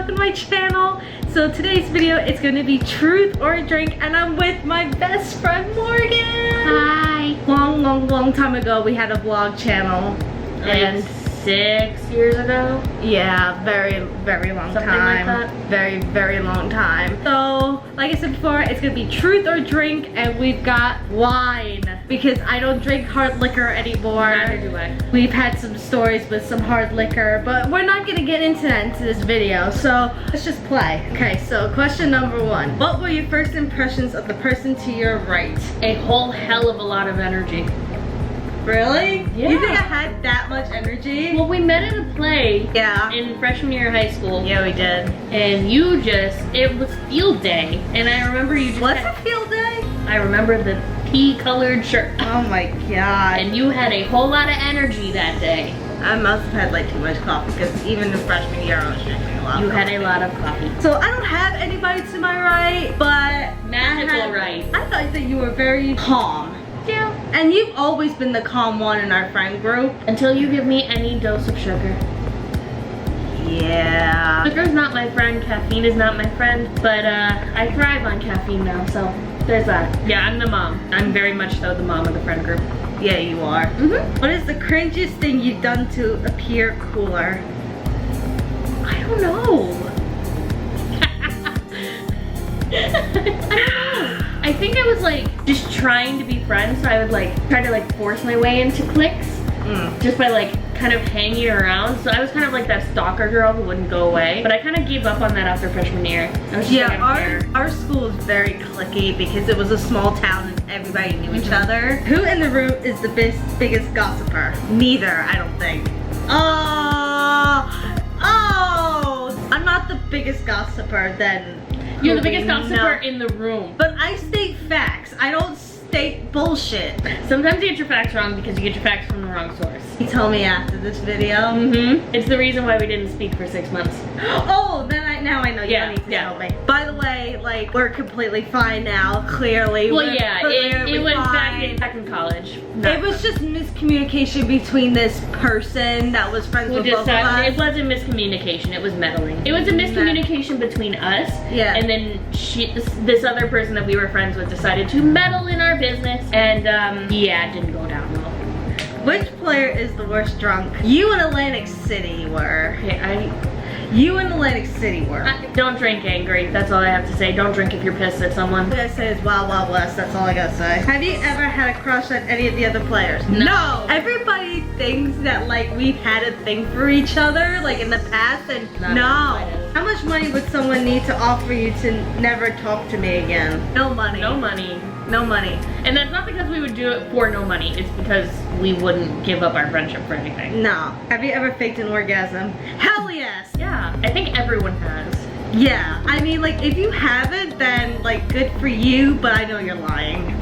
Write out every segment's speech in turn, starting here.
welcome to my channel. So today's video is going to be truth or drink, and I'm with my best friend Morgan. Hi. Long time ago we had a vlog channel, and 6 years ago. yeah, very long Something time. like that. Very long time. So like I said before, it's gonna be truth or drink, and we've got wine because I don't drink hard liquor anymore. Neither do I. We've had some stories with some hard liquor, but we're not gonna get into that into this video, so let's just play. Okay, so question number 1. What were your first impressions of the person to your right? A whole hell of a lot of energy. Really? Yeah. You think I had that much energy? Well, we met at a play Yeah. in freshman year of high school. Yeah, we did. And it was field day. And I remember you just What's a field day? I remember the pea-colored shirt. Oh my god. And you had a whole lot of energy that day. I must have had like too much coffee because even in freshman year I was drinking a lot. You of had coffee. a lot of coffee. So I don't have anybody to my right, but Magical right. I thought that you were very calm. Yeah. And you've always been the calm one in our friend group. Until you give me any dose of sugar. Yeah. Sugar's not my friend, caffeine is not my friend, but I thrive on caffeine now, so there's that. Yeah, I'm the mom. I'm very much so the mom of the friend group. Yeah, you are. Mm-hmm. What is the cringiest thing you've done to appear cooler? I don't know. I think I was like just trying to be friends, so I would like try to like force my way into cliques just by like kind of hanging around. So I was kind of like that stalker girl who wouldn't go away, but I kind of gave up on that after freshman year. I was just like, I don't care. our school is very cliquey because it was a small town and everybody knew each other. Who in the room is the biggest gossiper? Neither, I don't think. Oh, I'm not the biggest gossiper then. You're the biggest gossiper No. in the room. But I state facts. I don't state bullshit. Sometimes you get your facts wrong because you get your facts from the wrong source. You tell me after this video. It's the reason why we didn't speak for 6 months. Oh, then now I know. You Yeah, don't need to yeah. tell me. By the way, like we're completely fine now. Clearly. Well, we're yeah, clearly it was fine. back in college. It was just miscommunication between this person that was friends Who with both of us. it wasn't miscommunication, it was meddling. It was a miscommunication between us, Yeah. and then this other person that we were friends with decided to meddle in our business, and yeah, it didn't go down well. Which player is the worst drunk? You in Atlantic City were. Okay, You in Atlantic City were. don't drink angry, that's all I have to say. Don't drink if you're pissed at someone. All I gotta say is Wild Wild West, that's all I gotta say. Have you ever had a crush on any of the other players? No. Everybody thinks that like we've had a thing for each other, like in the past, and Not no. the slightest. How much money would someone need to offer you to never talk to me again? No money. No money. No money. And that's not because we would do it for no money, it's because we wouldn't give up our friendship for anything. No. Have you ever faked an orgasm? Hell yes. Yeah, I think everyone has. Yeah. I mean, like, if you haven't, then, like, good for you, but I know you're lying.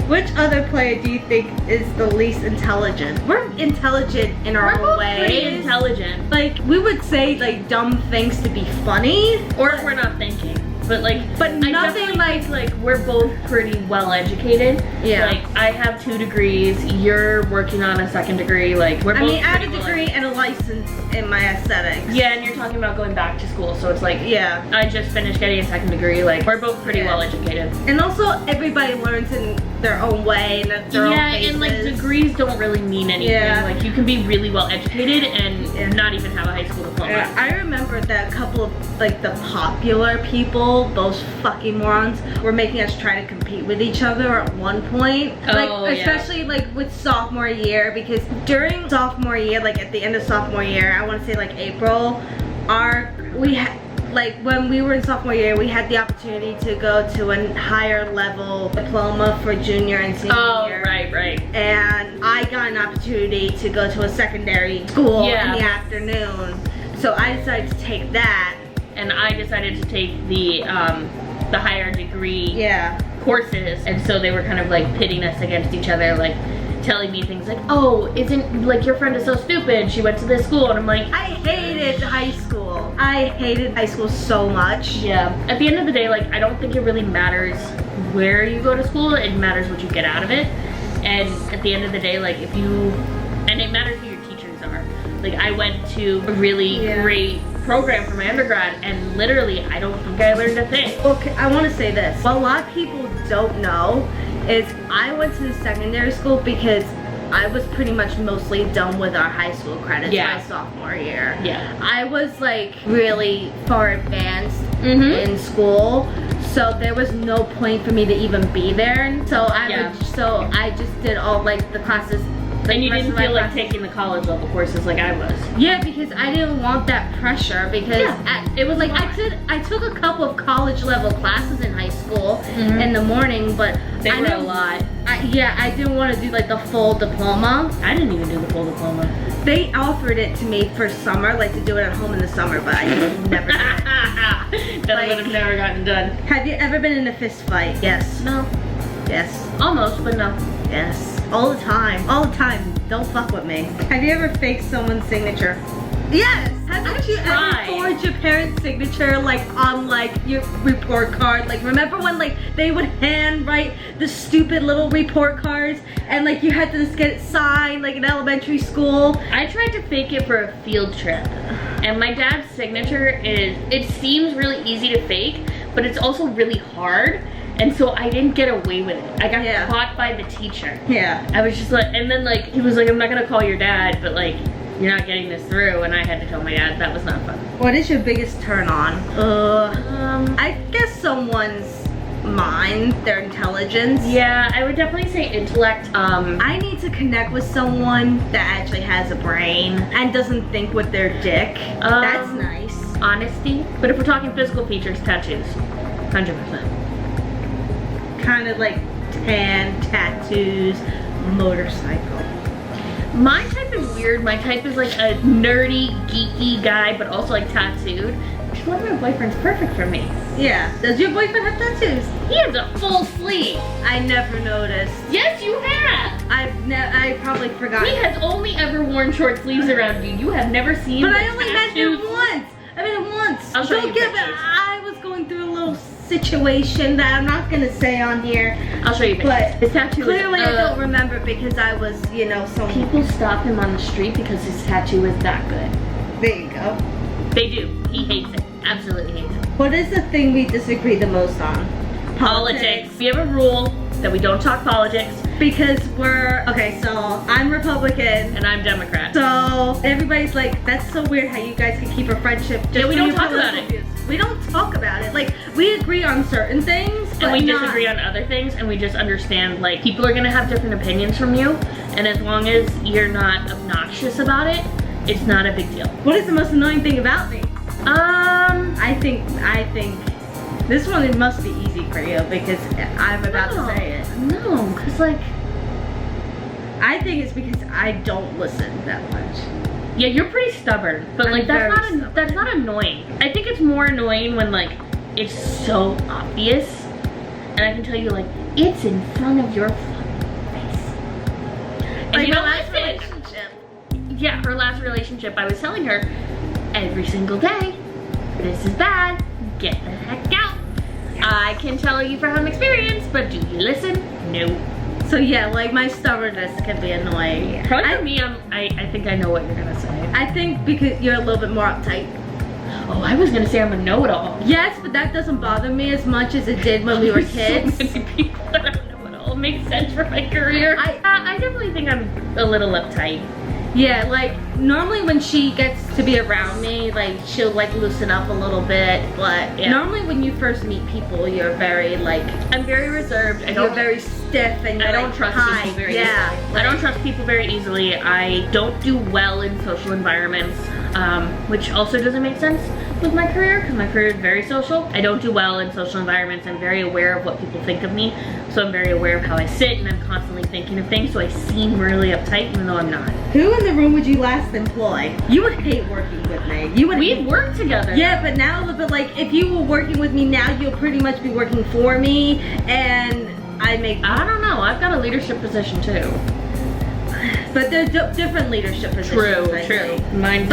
Which other player do you think is the least intelligent? We're intelligent in our We're own both ways. pretty intelligent. Like, we would say, like, dumb things to be funny. Or if we're not thinking. But like, But I nothing definitely think, like we're both pretty well educated. Yeah. Like I have 2 degrees, you're working on a 2nd degree. Like we're I both. mean, I have a pretty well degree and a license in my aesthetics. Yeah, and you're talking about going back to school, so it's like Yeah. I just finished getting a 2nd degree. Like we're both pretty Yeah. well educated. And also, everybody learns in their own way and at their own Yeah, paces. and like degrees don't really mean anything. Yeah. Like you can be really well educated and Yeah. not even have a high school diploma. Yeah, I remember that a couple of like the popular people, those fucking morons, were making us try to compete with each other at one point. Like Oh, yeah. especially like with sophomore year, because during sophomore year, like at the end of sophomore year, I want to say like April, like when we were in sophomore year, we had the opportunity to go to a higher level diploma for junior and senior year. Right. And I got an opportunity to go to a secondary school Yeah. in the afternoon. So I decided to take that. And I decided to take the higher degree Yeah. courses, and so they were kind of like pitting us against each other, like telling me things like, oh, isn't like your friend is so stupid, she went to this school, and I'm like, I hated high school. I hated high school so much. yeah. At the end of the day, like I don't think it really matters where you go to school, it matters what you get out of it. And at the end of the day, like if you, and it matters who your teachers are, Like I went to a really great program for my undergrad, and literally I don't think I learned a thing. Okay, I want to say this. What a lot of people don't know is I went to secondary school because I was pretty much mostly done with our high school credits my sophomore year. Yeah. I was like really far advanced in school, so there was no point for me to even be there. So I just did all like the classes. And you didn't feel like taking the college level courses like I was. Yeah, because I didn't want that pressure because it was like I took a couple of college level classes in high school in the morning, but they were a lot. I didn't want to do like the full diploma. I didn't even do the full diploma. They offered it to me for summer, like to do it at home in the summer, but I never did it. That would have never gotten done. Have you ever been in a fist fight? Yes. No. Yes. Almost, but no. Yes. All the time. All the time. Don't fuck with me. Have you ever faked someone's signature? Yes. Haven't you ever forged your parents' signature like on like your report card? Like remember when like they would hand write the stupid little report cards and like you had to just get it signed like in elementary school? I tried to fake it for a field trip. And my dad's signature it seems really easy to fake, but it's also really hard. And so I didn't get away with it. I got caught by the teacher. Yeah. I was just like, and then like, he was like, I'm not gonna call your dad, but like, you're not getting this through. And I had to tell my dad that was not fun. What is your biggest turn on? I guess someone's mind, their intelligence. Yeah, I would definitely say intellect. I need to connect with someone that actually has a brain and doesn't think with their dick. That's nice. Honesty. But if we're talking physical features, tattoos. 100%. Kind of like tan, tattoos, motorcycle. My type is weird. My type is like a nerdy, geeky guy, but also like tattooed. Which is why my boyfriend's perfect for me. Yeah. Does your boyfriend have tattoos? He has a full sleeve. I never noticed. Yes, you have. I probably forgot. He has only ever worn short sleeves around you. You have never seen. But I only met him once. I met him once. I'll show you pictures. I was going through a little situation that I'm not gonna say on here. I'll show you pictures. But his tattoo clearly I don't remember because I was, you know, some people stop him on the street because his tattoo is that good. There you go. They do. He hates it. Absolutely hates it. What is the thing we disagree the most on? Politics. We have a rule that we don't talk politics. Because okay, so I'm Republican. And I'm Democrat. So everybody's like, that's so weird how you guys can keep a friendship just we don't talk about it. We don't talk about it. Like, we agree on certain things, but and we disagree on other things, and we just understand, like, people are gonna have different opinions from you, and as long as you're not obnoxious about it, it's not a big deal. What is the most annoying thing about me? I think this one, it must be easy for you because I'm about to say it. No, because like, I think it's because I don't listen that much. Yeah, you're pretty stubborn, but like that's not annoying. I think it's more annoying when like it's so obvious, and I can tell you like it's in front of your face. And like you know, last relationship. Yeah, her last relationship. I was telling her every single day, this is bad. Get the heck out. I can tell you from experience, but do you listen? No. So yeah, like my stubbornness can be annoying. Yeah. Probably for me, I think I know what you're gonna say. I think because you're a little bit more uptight. Oh, I was gonna say I'm a know-it-all. Yes, but that doesn't bother me as much as it did when we were kids. So many people that I'm a know-it-all. Makes sense for my career. I definitely think I'm a little uptight. Yeah, like normally when she gets to be around me, like she'll like loosen up a little bit, but normally when you first meet people, you're very like, I'm very reserved. You're very stiff and I don't trust people very easily. I don't trust people very easily. I don't do well in social environments, which also doesn't make sense with my career because my career is very social. I don't do well in social environments. I'm very aware of what people think of me, so I'm very aware of how I sit, and I'm constantly thinking of things, so I seem really uptight even though I'm not. Who in the room would you last employ? You would hate working with me. We'd work together. Yeah, but now, but like if you were working with me now, you'll pretty much be working for me, and I don't know. I've got a leadership position too. But they're different leadership positions. True. Mine's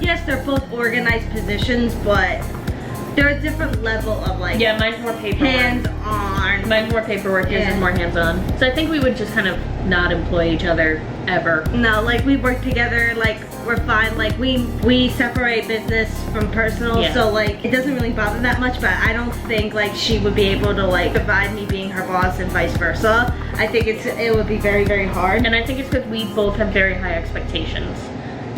yes, they're both organized positions, but they're a different level of mine's more paperwork. Hands-on. Mine's more paperwork, yours is more hands-on. So I think we would just kind of not employ each other ever. No, like we work together, like we're fine. Like we separate business from personal, Yeah. so like it doesn't really bother that much. But I don't think like she would be able to like divide me being her boss and vice versa. I think it would be very, very hard. And I think it's because we both have very high expectations,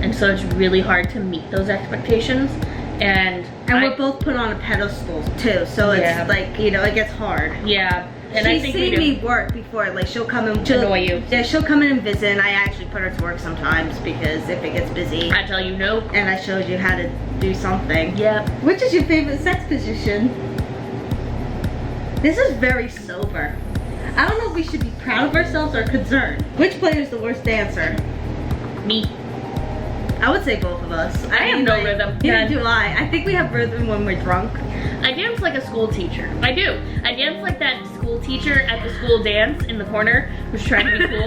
and so it's really hard to meet those expectations. And we're both put on a pedestal too, so Yeah. it's like, you know, it gets hard. Yeah. And I She's think seen me work before. Like she'll come and Annoy you. Yeah, she'll come in and visit, and I actually put her to work sometimes because if it gets busy. I tell you no. And I showed you how to do something. Yeah. Which is your favorite sex position? This is very sober. I don't know if we should be proud of ourselves or concerned. Which player is the worst dancer? Me. I would say both of us. I have no rhythm. Neither do I. I think we have rhythm when we're drunk. I dance like a school teacher. I do. I dance like that school teacher at the school dance in the corner who's trying to be cool.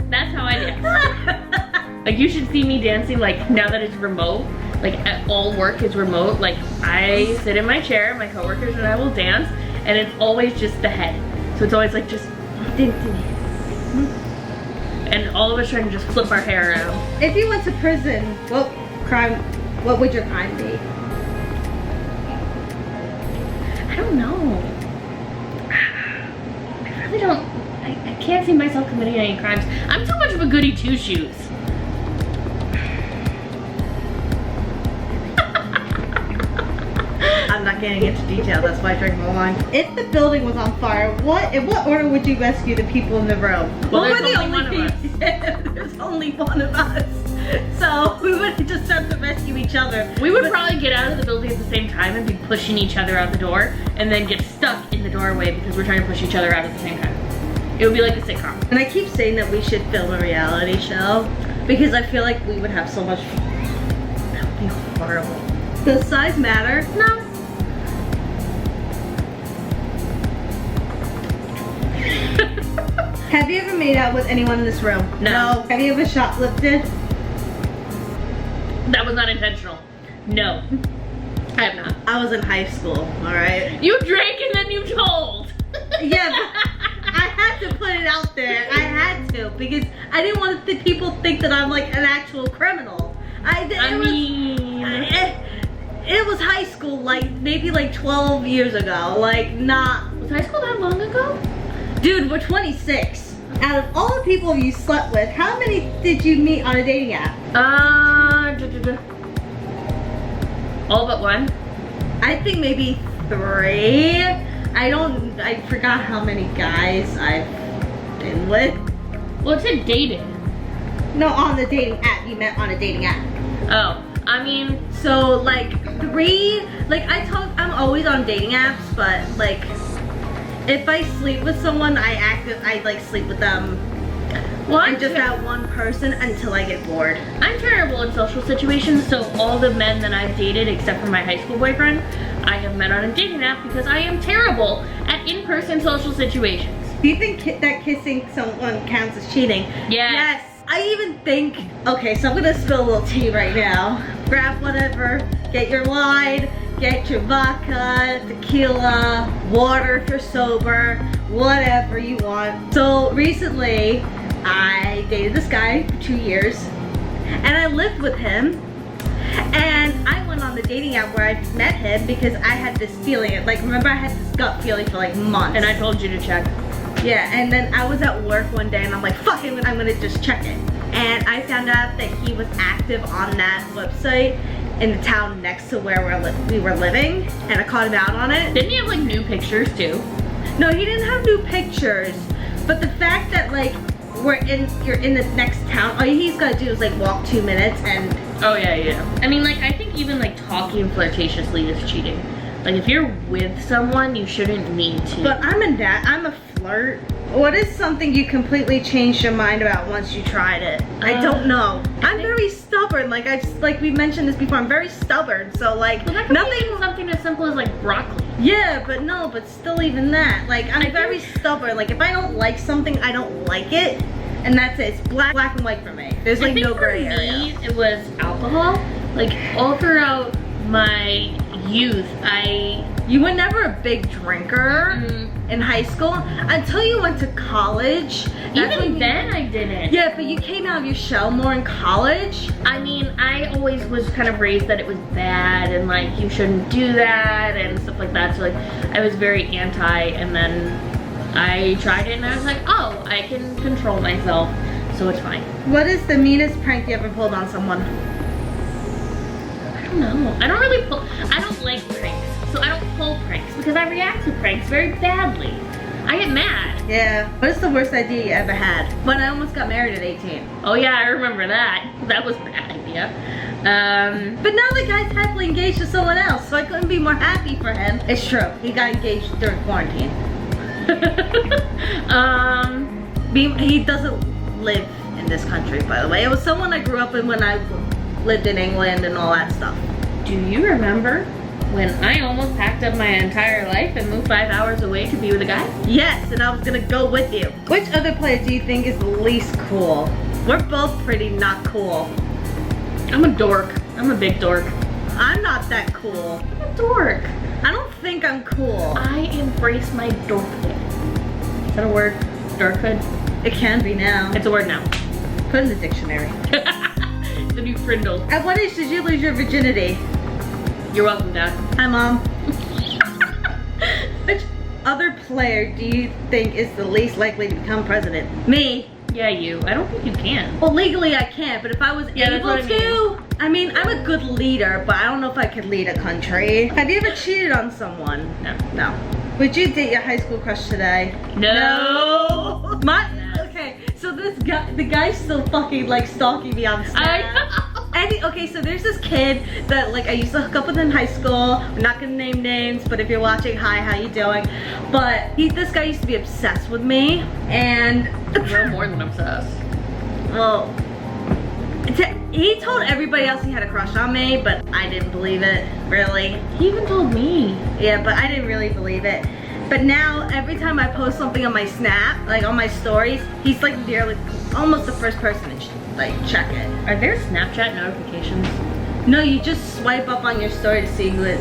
That's how I dance. Like you should see me dancing like now that it's remote. Like all work is remote. Like I sit in my chair, my coworkers and I will dance, and it's always just the head. So it's always like just and all of us trying to just flip our hair around. If you went to prison, what would your crime be? I don't know. I really don't. I can't see myself committing any crimes. I'm too much of a goody two shoes. I'm not getting into detail, that's why I drink more wine. If the building was on fire, in what order would you rescue the people in the room? Well, we're there's only one of us. There's only one of us. So we would just have to rescue each other. We would probably get out of the building at the same time and be pushing each other out the door and then get stuck in the doorway because we're trying to push each other out at the same time. It would be like a sitcom. And I keep saying that we should film a reality show because I feel like we would have so much. That would be horrible. Does size matter? No. Have you ever made out with anyone in this room? No. Have you ever shoplifted? That was not intentional. No. I have not. I was in high school, alright? You drank and then you told. Yeah, but I had to put it out there. I had to because I didn't want the people to think that I'm like an actual criminal. It was high school, like maybe like 12 years ago. Like not. Was high school that long ago? Dude, we're 26. Out of all the people you slept with, how many did you meet on a dating app? All but one. I think maybe 3. I forgot how many guys I've been with. Well, it said dating. No, on the dating app. You met on a dating app. Oh, I mean, so like 3. Like I'm always on dating apps, but like if I sleep with someone, I like sleep with them. Well, I'm just that one person until I get bored. I'm terrible in social situations, so all the men that I've dated, except for my high school boyfriend, I have met on a dating app because I am terrible at in-person social situations. Do you think that kissing someone counts as cheating? Yes. I even think, okay, so I'm gonna spill a little tea right now. Grab whatever, get your wine, get your vodka, tequila, water if you're sober, whatever you want. So recently, I dated this guy for 2 years, and I lived with him, and I went on the dating app where I met him because I had this feeling, like remember I had this gut feeling for like months. And I told you to check. Yeah, and then I was at work one day and I'm like, fuck it, I'm gonna just check it. And I found out that he was active on that website in the town next to where we were living, and I caught him out on it. Didn't he have like new pictures too? No, he didn't have new pictures, but the fact that like you're in the next town, all he's gotta do is like walk 2 minutes and. Oh yeah. I mean, like I think even like talking flirtatiously is cheating. Like if you're with someone, you shouldn't need to. But I'm a flirt. What is something you completely changed your mind about once you tried it? I don't know. I'm very stubborn. Like we mentioned this before. I'm very stubborn. So like nothing. Something as simple as like broccoli. Yeah, but still even that. Like I'm very stubborn. Like if I don't like something, I don't like it, and that's it. It's black and white for me. There's like no gray area. For me, it was alcohol. Like all throughout my youth, I You were never a big drinker in high school until you went to college. Even then I didn't. Yeah, but you came out of your shell more in college. I mean, I always was kind of raised that it was bad and like you shouldn't do that and stuff like that. So like I was very anti, and then I tried it and I was like, oh, I can control myself, so it's fine. What is the meanest prank you ever pulled on someone? I don't know. I don't really pull, I don't like pranks, so I don't pull pranks because I react to pranks very badly. I get mad. Yeah. What is the worst idea you ever had? When I almost got married at 18. Oh yeah, I remember that. That was a bad idea. But now the guy's happily engaged to someone else, so I couldn't be more happy for him. It's true. He got engaged during quarantine. He doesn't live in this country, by the way. It was someone I grew up with when I lived in England and all that stuff. Do you remember when I almost packed up my entire life and moved 5 hours away to be with a guy? Yes, and I was gonna go with you. Which other player do you think is the least cool? We're both pretty not cool. I'm a dork. I'm a big dork. I'm not that cool. I'm a dork. I don't think I'm cool. I embrace my dorkhood. Is that a word? Dorkhood? It can be now. It's a word now. Put in the dictionary. The new Frindle. At what age did you lose your virginity? You're welcome, Dad. Hi, Mom. Which other player do you think is the least likely to become president? Me. Yeah, you. I don't think you can. Well, legally I can't, but if I was able to, I mean, I'm a good leader, but I don't know if I could lead a country. Have you ever cheated on someone? No. No. Would you date your high school crush today? No. Okay, so this guy, the guy's still fucking like stalking me on Snap. Okay, so there's this kid that like I used to hook up with in high school. We're not gonna name names, but if you're watching, hi, how you doing? But this guy used to be obsessed with me, and You're more than obsessed. well, he told everybody else he had a crush on me, but I didn't believe it, really. He even told me. Yeah, but I didn't really believe it. But now, every time I post something on my Snap, like on my stories, he's like nearly almost the first person to like check it. Are there Snapchat notifications? No, you just swipe up on your story to see who.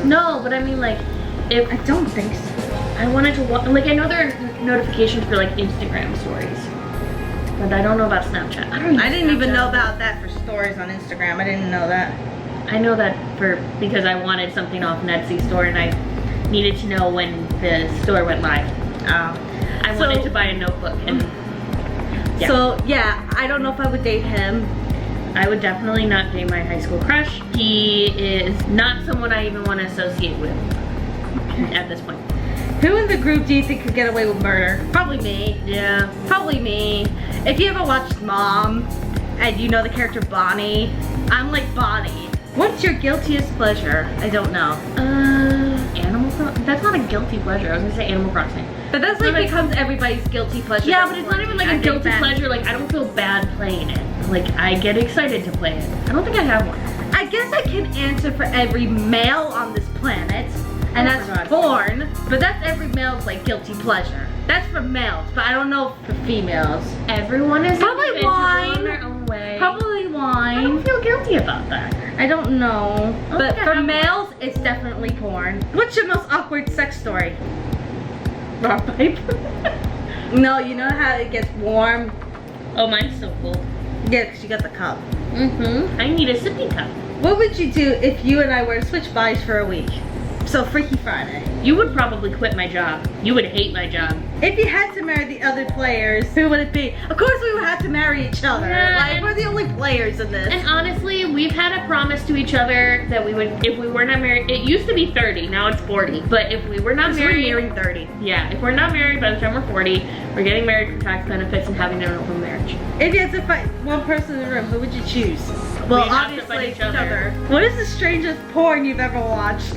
No, but I mean like, if I don't think so. I wanted to like I know there are notifications for like Instagram stories, but I don't know about Snapchat. I didn't even know about that for stories on Instagram. I didn't know that. I know that because I wanted something off Etsy store and I needed to know when the store went live. I wanted to buy a notebook and yeah. So yeah, I don't know if I would date him. I would definitely not date my high school crush. He is not someone I even want to associate with at this point. Who in the group do you think could get away with murder? Probably me. Yeah. Probably me. If you ever watched Mom and you know the character Bonnie, I'm like Bonnie. What's your guiltiest pleasure? I don't know. Animal Crossing? That's not a guilty pleasure. I was gonna say Animal Crossing. But that's like becomes everybody's guilty pleasure. Yeah, but it's not even like a guilty pleasure. Like I don't feel bad playing it. Like I get excited to play it. I don't think I have one. I guess I can answer for every male on this planet, and that's porn. But that's every male's like guilty pleasure. That's for males, but I don't know for females. Everyone is probably individual wine. in their own way. Probably wine. I don't feel guilty about that. I don't know. But for males, one. it's definitely porn. What's your most awkward sex story? Rock pipe. No, you know how it gets warm? Oh, mine's so cool. Yeah, because you got the cup. I need a sippy cup. What would you do if you and I were to switch bodies for a week? So Freaky Friday. You would probably quit my job. You would hate my job. If you had to marry the other players, who would it be? Of course we would have to marry each other. Yeah, like, we're the only players in this. And honestly, we've had a promise to each other that we would, if we were not married, it used to be 30, now it's 40. But if we were not married. We're nearing 30. Yeah, if we're not married by the time we're 40, we're getting married for tax benefits and having an open marriage. If you had to fight one person in the room, who would you choose? Well, obviously each other. What is the strangest porn you've ever watched?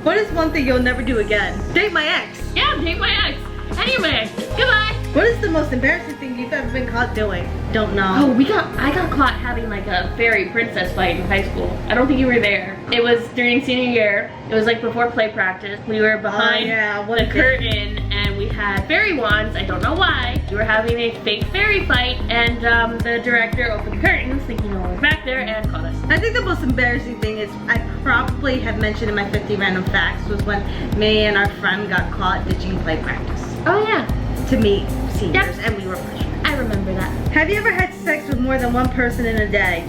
What is one thing you'll never do again? Date my ex. Yeah, date my ex. Any of my ex. Goodbye. What is the most embarrassing thing you've ever been caught doing? Don't know. Oh, I got caught having like a fairy princess fight in high school. I don't think you were there. It was during senior year. It was like before play practice. We were behind the curtain and we had fairy wands. I don't know why. We were having a fake fairy fight and the director opened the curtains thinking no one was back back there and caught us. I think the most embarrassing thing is I probably have mentioned in my 50 random facts was when me and our friend got caught ditching play practice Oh yeah, to meet seniors, and we were freshmen. I remember that. Have you ever had sex with more than one person in a day?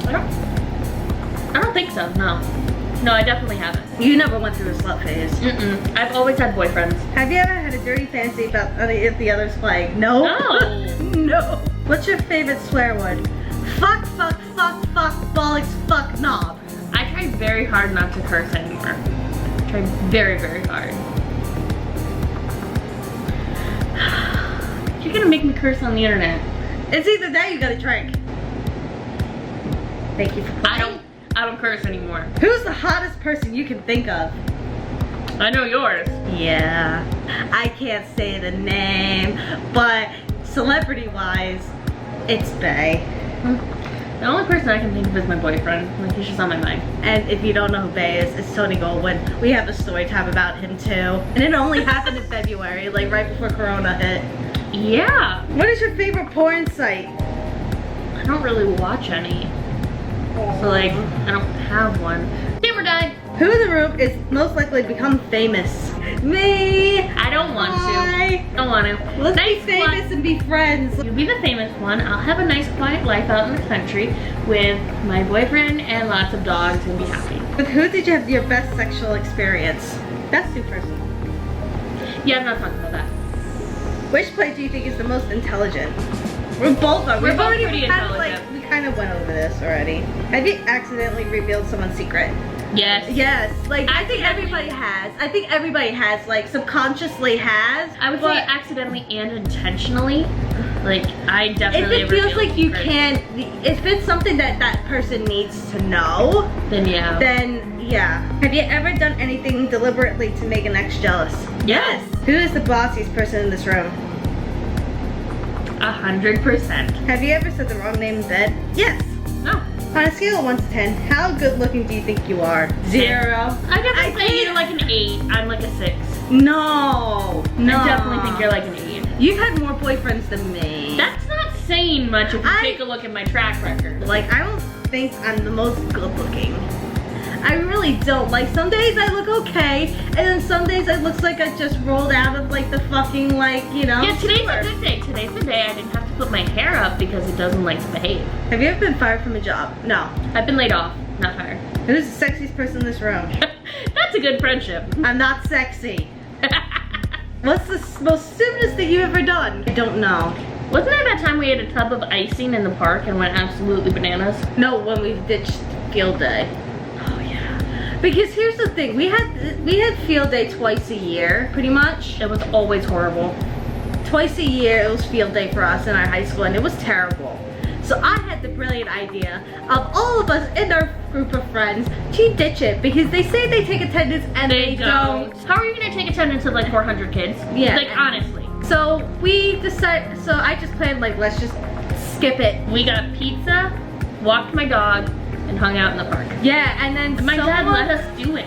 I don't think so, no. No, I definitely haven't. You never went through a slut phase. Mm-mm. I've always had boyfriends. Have you ever had a dirty fantasy about any of the others playing? No. No. No. What's your favorite swear word? Fuck, fuck, fuck, fuck, bollocks, fuck, knob. I try very hard not to curse anymore. I try very, very hard. You're gonna make me curse on the internet. It's either that or you gotta drink. Thank you for playing. I don't curse anymore. Who's the hottest person you can think of? I know yours. Yeah. I can't say the name, but celebrity-wise, it's Bae. The only person I can think of is my boyfriend. Like, he's just on my mind. And if you don't know who Bae is, it's Tony Goldwyn. We have a story time about him too. And it only happened in February, like right before Corona hit. Yeah. What is your favorite porn site? I don't really watch any. So like, I don't have one. Never died. Who in the room is most likely to become famous? Me! I don't want Hi. to. Don't want to. Let's Nice be famous one. and be friends. You'll be the famous one. I'll have a nice quiet life out in the country with my boyfriend and lots of dogs and be happy. With who did you have your best sexual experience? That's too personal. Yeah, I'm not talking about that. Which play do you think is the most intelligent? We're both are. We're We've both already pretty kind of intelligent. we kind of went over this already. Have you accidentally revealed someone's secret? Yes. Yes. Like I think Accidentally. everybody has. I think everybody has. Like subconsciously has. I would say but accidentally and intentionally. Like, I definitely if it feels revealed like you secrets. can't, if it's something that that person needs to know, Then yeah. then yeah. Have you ever done anything deliberately to make an ex jealous? Yes. Who is the bossiest person in this room? 100%. Have you ever said the wrong name in bed? Yes. No. On a scale of 1 to 10, how good looking do you think you are? 0. I definitely say think- you're like an 8. I'm like a 6. No. No. I definitely think you're like an 8. You've had more boyfriends than me. That's not saying much if you take a look at my track record. Like, I don't think I'm the most good looking. I really don't. Like, some days I look okay, and then some days it looks like I just rolled out of like the fucking, like, you know. Yeah, today's sewer. a good day. Today's the day I didn't have to put my hair up because it doesn't like to behave. Have you ever been fired from a job? No. I've been laid off, not fired. Who's the sexiest person in this room? That's a good friendship. I'm not sexy. What's the most stupidest thing you've ever done? I don't know. Wasn't there that time we had a tub of icing in the park and went absolutely bananas? No, when we ditched field day. Oh yeah. Because here's the thing, we had field day twice a year, pretty much. It was always horrible. Twice a year it was field day for us in our high school, and it was terrible. So I had the brilliant idea of all of us in our group of friends to ditch it because they say they take attendance and they don't. How are you gonna take attendance of like 400 kids? Yeah. Like honestly. So we decided, so I just planned like, let's just skip it. We got pizza, walked my dog, and hung out in the park. Yeah, and then My dad someone- let us do it.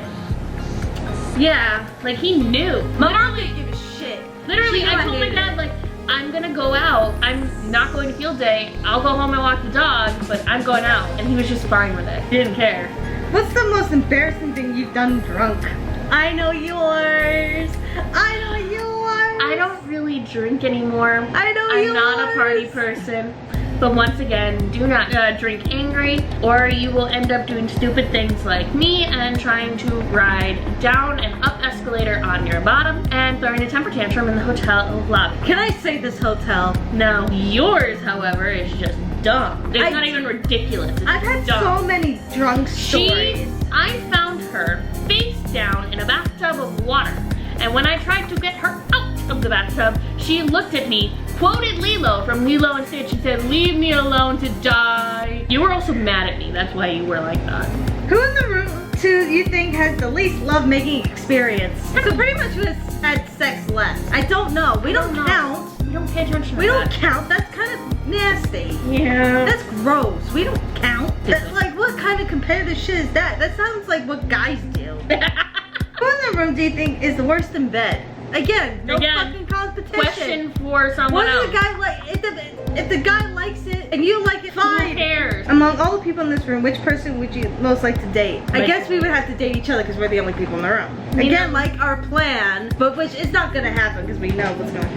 Yeah. Like he knew. My mom didn't give a shit. Literally, She knew I told my hated dad, it. like, I'm gonna go out. I'm not going to field day. I'll go home and walk the dog, but I'm going out. And he was just fine with it. He didn't care. What's the most embarrassing thing you've done drunk? I know yours. I know yours. I don't really drink anymore. I know I'm yours. not a party person. But once again, do not drink angry, or you will end up doing stupid things like me and trying to ride down and up escalator on your bottom and throwing a temper tantrum in the hotel lobby. Can I say this hotel? No, yours, however, is just dumb. It's I- not even ridiculous. It's I've had dumb. so many drunk stories. I found her face down in a bathtub of water. And when I tried to get her out of the bathtub, she looked at me, quoted Lilo from Lilo and Stitch and said, "Leave me alone to die." You were also mad at me. That's why you were like that. Who in the room do you think has the least love-making experience? So pretty much who has had sex less? I don't know. We don't know. count. We don't pay attention to We don't that. count. That's kind of nasty. Yeah. That's gross. We don't count. That's It's- like, what kind of competitive shit is that? That sounds like what guys do. Who in the room do you think is the worst in bed? Again, no Again, fucking competition. Question for someone What else. is a guy like? If the guy likes it and you like it, fine. Who cares? Among all the people in this room, which person would you most like to date? I guess we would have to date each other because we're the only people in the room. Again, like our plan, but which is not gonna happen because we know what's going.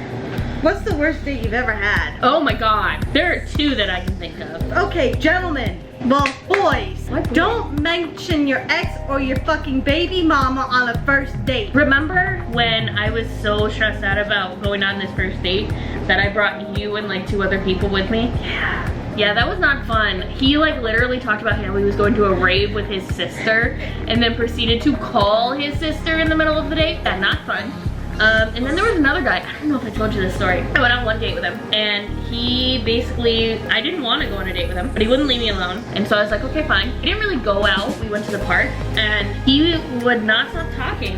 What's the worst date you've ever had? Oh my god. There are two that I can think of. Okay, gentlemen. Well, boys, What boy? don't mention your ex or your fucking baby mama on a first date. Remember when I was so stressed out about going on this first date that I brought you and like 2 other people with me? Yeah. Yeah, that was not fun. He like literally talked about how he was going to a rave with his sister and then proceeded to call his sister in the middle of the date. Yeah, not fun. And then there was another guy, I don't know if I told you this story. I went on one date with him and he basically, I didn't want to go on a date with him, but he wouldn't leave me alone. And so I was like, okay, fine. He didn't really go out. We went to the park and he would not stop talking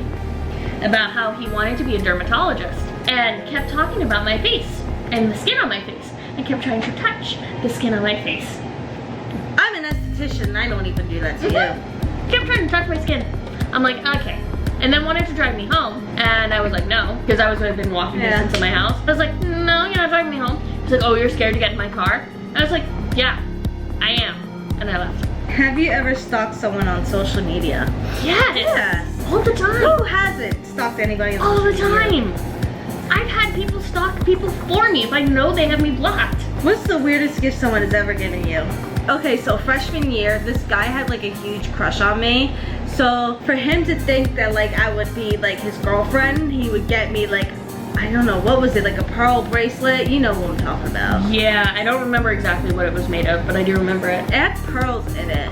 about how he wanted to be a dermatologist and kept talking about my face and the skin on my face and kept trying to touch the skin on my face. I'm an esthetician and I don't even do that to you. Kept trying to touch my skin. I'm like, okay. And then wanted to drive me home. And I was like, no, because I was within walking distance of my house. I was like, no, you're not driving me home. He's like, oh, you're scared to get in my car? And I was like, yeah, I am. And I left. Have you ever stalked someone on social media? Yes. Yes. All the time. Who hasn't stalked anybody on All the social media? time. I've had people stalk people for me if I know they have me blocked. What's the weirdest gift someone has ever given you? Okay, so freshman year, this guy had like a huge crush on me. So for him to think that like I would be like his girlfriend, he would get me like, I don't know, what was it, like a pearl bracelet? You know what I'm talking about. Yeah, I don't remember exactly what it was made of, but I do remember it. It had pearls in it.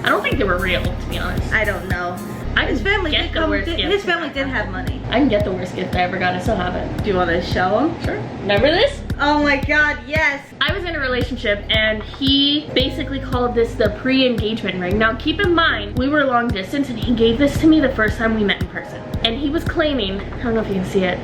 I don't think they were real, to be honest. I don't know. His family did have money. I can get the worst gift I ever got. I still have it. Do you want to show him? Sure. Remember this? Oh my god, yes. I was in a relationship and he basically called this the pre-engagement ring. Now keep in mind, we were long distance and he gave this to me the first time we met in person. And he was claiming, I don't know if you can see it,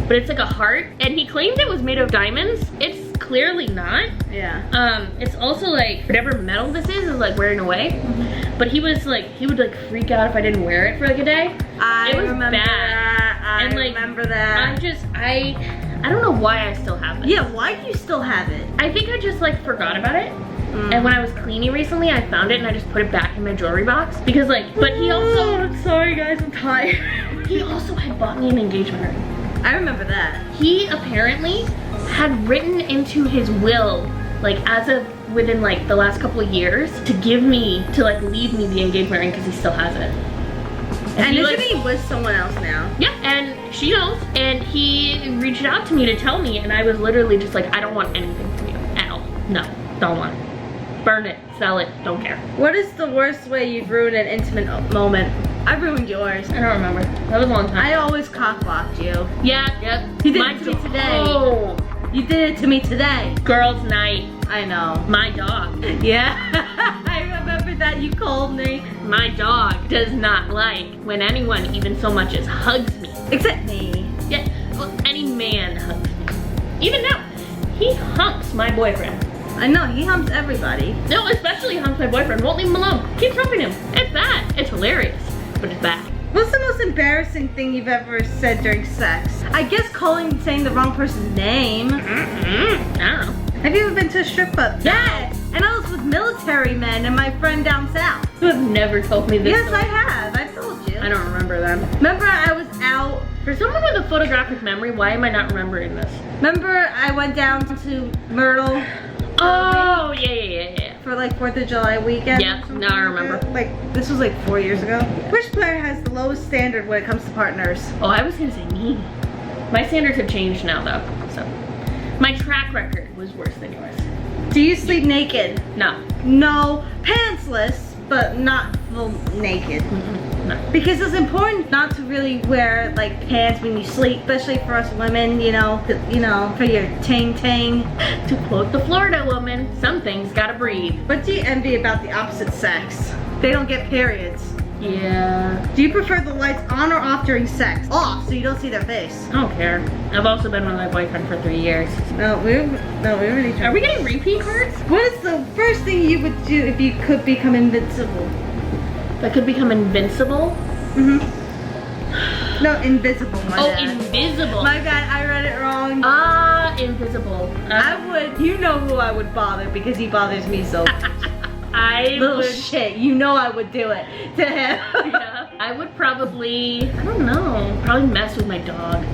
but it's like a heart. And he claimed it was made of diamonds. It's clearly not. Yeah. It's also like, whatever metal this is like wearing away. Mm-hmm. But he was like, he would like freak out if I didn't wear it for like a day. It was remember bad. That. I remember that. I don't know why I still have this. Yeah, why do you still have it? I think I just like forgot about it. And when I was cleaning recently, I found it and I just put it back in my jewelry box. Because like, but he also, I'm sorry guys, I'm tired. He also had bought me an engagement ring. I remember that. He apparently had written into his will, like as of within like the last couple of years, to give me, to like leave me the engagement ring because he still has it. And isn't like, he with someone else now? Yeah, and she knows. And he reached out to me to tell me, and I was literally just like, I don't want anything from you at all. No, don't want it. Burn it, sell it, don't care. What is the worst way you've ruined an intimate moment? I ruined yours. I don't remember. That was a long time. I always cock-blocked you. Yeah, yep. You did it to me today. Oh. You did it to me today. Girls' night. I know. My dog. Yeah, I remember that you called me. My dog does not like when anyone even so much as hugs me. Except me. Yeah, well, any man hugs me. Even now, he humps my boyfriend. I know, he humps everybody. No, especially humps my boyfriend. Won't leave him alone. Keeps humping him. It's bad. It's hilarious, but it's bad. What's the most embarrassing thing you've ever said during sex? I guess saying the wrong person's name. I don't know. Have you ever been to a strip club? Yeah. And I was with military men and my friend down south. You have never told me this. Yes, story. I have. I've told you. I don't remember them. Remember I was out. For someone with a photographic memory, why am I not remembering this? Remember I went down to Myrtle? Oh, yeah. For like 4th of July weekend? Yeah, now I remember. Like, this was like 4 years ago. Which player has the lowest standard when it comes to partners? Oh, I was gonna say me. My standards have changed now though, so. My track record was worse than yours. Do you sleep naked? No. No, pantsless, but not full naked. No. Because it's important not to really wear like pants when you sleep, especially for us women, you know, for your tang. To quote the Florida woman, some things gotta breathe. What do you envy about the opposite sex? They don't get periods. Yeah. Do you prefer the lights on or off during sex? Off, so you don't see their face. I don't care. I've also been with my boyfriend for 3 years. No, we already tried. Are we getting repeat cards? What is the first thing you would do if you could become invincible? If I could become invincible? Mm-hmm. No, invisible, my Oh, bad. invisible. My bad, I read it wrong. Invisible. You know who I would bother because he bothers me so much. Little would, shit, you know I would do it to him. yeah, I would probably, I don't know, probably mess with my dog.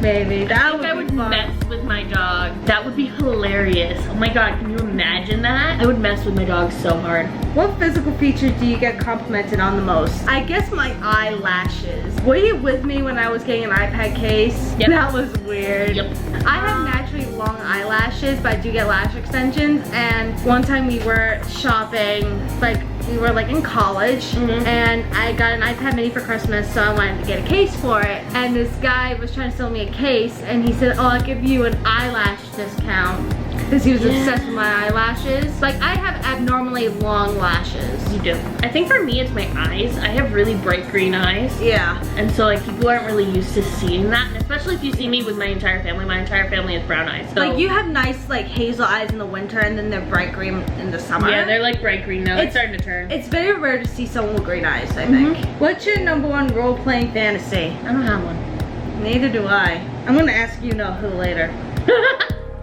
Maybe, that would I be would fun. mess with my dog. That would be hilarious. Oh my god, can you imagine that? I would mess with my dog so hard. What physical feature do you get complimented on the most? I guess my eyelashes. Were you with me when I was getting an iPad case? Yep. That was weird. Yep. I have naturally long eyelashes, but I do get lash extensions. And one time we were shopping, like we were like in college, and I got an iPad mini for Christmas, so I wanted to get a case for it. And this guy was trying to sell me a case, and he said, "Oh, I'll give you an eyelash discount." Because he was obsessed with my eyelashes. Like, I have abnormally long lashes. You do. I think for me it's my eyes. I have really bright green eyes. Yeah. And so like people aren't really used to seeing that. And especially if you see me with my entire family. My entire family has brown eyes. So Like, you have nice, like, hazel eyes in the winter, and then they're bright green in the summer. yeah, they're like bright green now. It's starting to turn. It's very rare to see someone with green eyes, I think. What's your #1 role-playing fantasy? I don't have one. Neither do I. I'm gonna ask you know who later.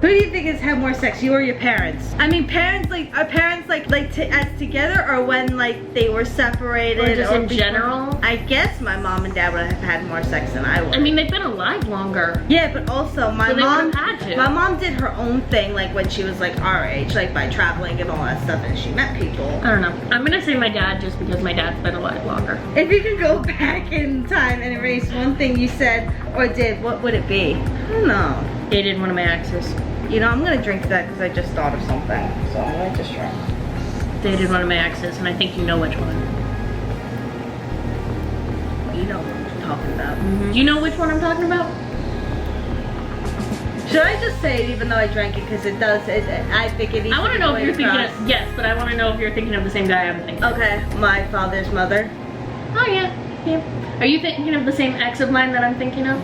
Who do you think has had more sex, you or your parents? I mean, parents, like, are parents like as together, or when like they were separated, Or just in before? general? I guess my mom and dad would have had more sex than I would. I mean, they've been alive longer. Yeah, but also my So they mom, would've had to. my mom did her own thing, like when she was like our age, like by traveling and all that stuff, and she met people. I don't know. I'm gonna say my dad just because my dad's been alive longer. If you could go back in time and erase one thing you said or did, what would it be? I don't know. Dated one of my exes. You know, I'm gonna drink that because I just thought of something. So I'm gonna just drink. Dated one of my exes, and I think you know which one. You know what I'm talking about. Do you know which one I'm talking about? Should I just say it even though I drank it? Because it does, I think it needs I want to know if you're thinking across. of, yes, but I want to know if you're thinking of the same guy I'm thinking. Okay, my father's mother. Oh yeah, yeah. Are you thinking of the same ex of mine that I'm thinking of?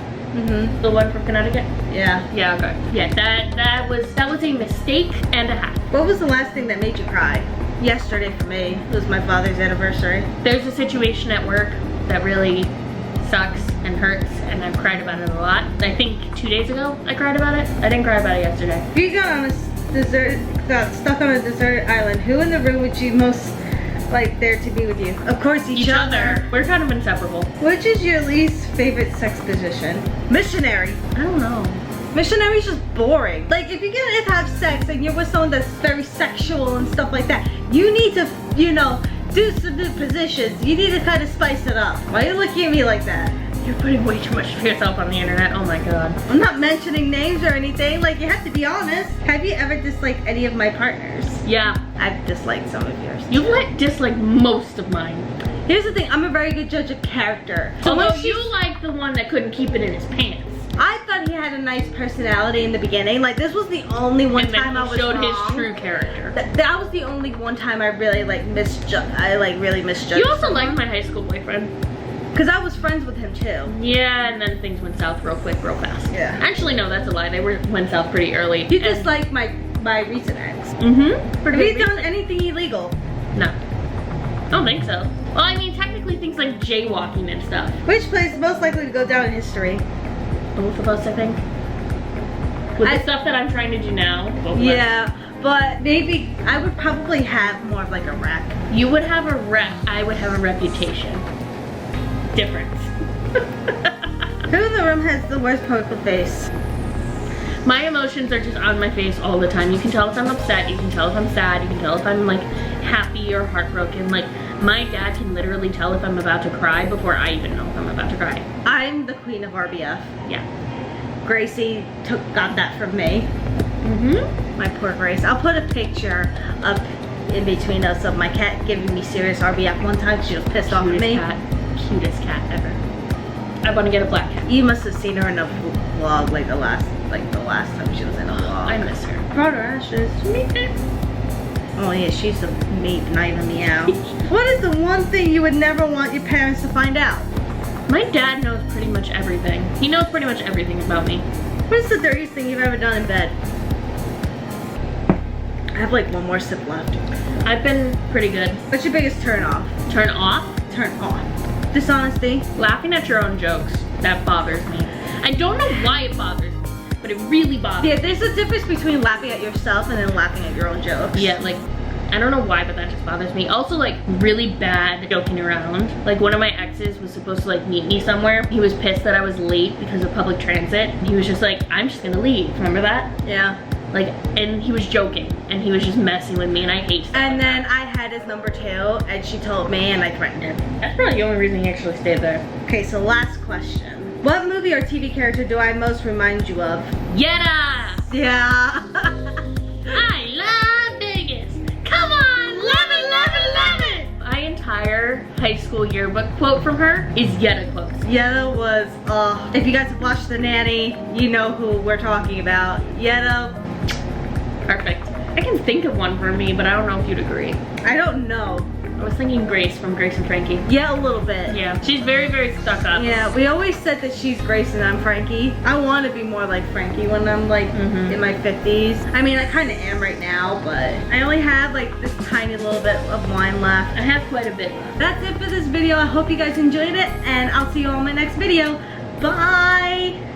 The one from Connecticut? Yeah. Yeah, okay. Yeah, that was a mistake and a half. What was the last thing that made you cry? Yesterday for me. It was my father's anniversary. There's a situation at work that really sucks and hurts, and I've cried about it a lot. I think 2 days ago I cried about it. I didn't cry about it yesterday. If you got stuck on a deserted island, who in the room would you most like there to be with you? Of course, each other. We're kind of inseparable. Which is your least favorite sex position? Missionary. I don't know. Missionary's just boring. Like, if you're gonna have sex and you're with someone that's very sexual and stuff like that, you need to, you know, do some new positions. You need to kind of spice it up. Why are you looking at me like that? You're putting way too much of yourself on the internet. Oh my god. I'm not mentioning names or anything. Like, you have to be honest. Have you ever disliked any of my partners? Yeah. I've disliked some of yours. You've disliked most of mine. Here's the thing. I'm a very good judge of character. So Although when she- you like the one that couldn't keep it in his pants. I thought he had a nice personality in the beginning. Like, this was the only one And then time I was showed wrong. his true character. That was the only one time I really really misjudged. You also liked my high school boyfriend. Because I was friends with him too. Yeah, and then things went south real quick, real fast. Yeah. Actually, no, that's a lie. They went south pretty early. You just like my recent ex. Mm-hmm. Have you done anything illegal? No. I don't think so. Well, I mean, technically things like jaywalking and stuff. Which place is most likely to go down in history? Both of us, I think. With the stuff that I'm trying to do now. Both of us. Yeah, but maybe I would probably have more of like a rep. You would have a rep. I would have a reputation. Difference. Who in the room has the worst poker face? My emotions are just on my face all the time. You can tell if I'm upset, you can tell if I'm sad, you can tell if I'm like happy or heartbroken. Like, my dad can literally tell if I'm about to cry before I even know if I'm about to cry. I'm the queen of RBF. Yeah. Gracie got that from me. My poor Grace. I'll put a picture up in between us of my cat giving me serious RBF one time. She was pissed off at me. Cutest cat ever. I want to get a black cat. You must have seen her in a vlog like the last time she was in a vlog. I miss her. Brought her ashes. Oh yeah, she's a night on meow. What is the one thing you would never want your parents to find out? My dad knows pretty much everything. He knows pretty much everything about me. What is the dirtiest thing you've ever done in bed? I have like one more sip left. I've been pretty good. What's your biggest turn off? Turn off? Turn on. Dishonesty. Laughing at your own jokes, that bothers me. I don't know why it bothers me, but it really bothers me. Yeah, there's a difference between laughing at yourself and then laughing at your own jokes. Yeah, like, I don't know why, but that just bothers me. Also, like, really bad joking around. Like, one of my exes was supposed to, like, meet me somewhere. He was pissed that I was late because of public transit. And he was just like, I'm just gonna leave. Remember that? Yeah. Like, and he was joking. And he was just messing with me, and I hate stuff. And then I had his number too, and she told me, and I threatened him. That's probably the only reason he actually stayed there. Okay, so last question. What movie or TV character do I most remind you of? Yetta! Yeah. I love Vegas. Come on, love it, love it, love it. My entire high school yearbook quote from her is Yetta quotes. Yetta was, if you guys have watched The Nanny, you know who we're talking about. Yetta. Perfect. I can think of one for me, but I don't know if you'd agree. I don't know. I was thinking Grace from Grace and Frankie. Yeah, a little bit. Yeah, she's very, very stuck up. Yeah, we always said that she's Grace and I'm Frankie. I want to be more like Frankie when I'm like in my 50s. I mean, I kind of am right now, but I only have like this tiny little bit of wine left. I have quite a bit left. That's it for this video. I hope you guys enjoyed it, and I'll see you all in my next video. Bye!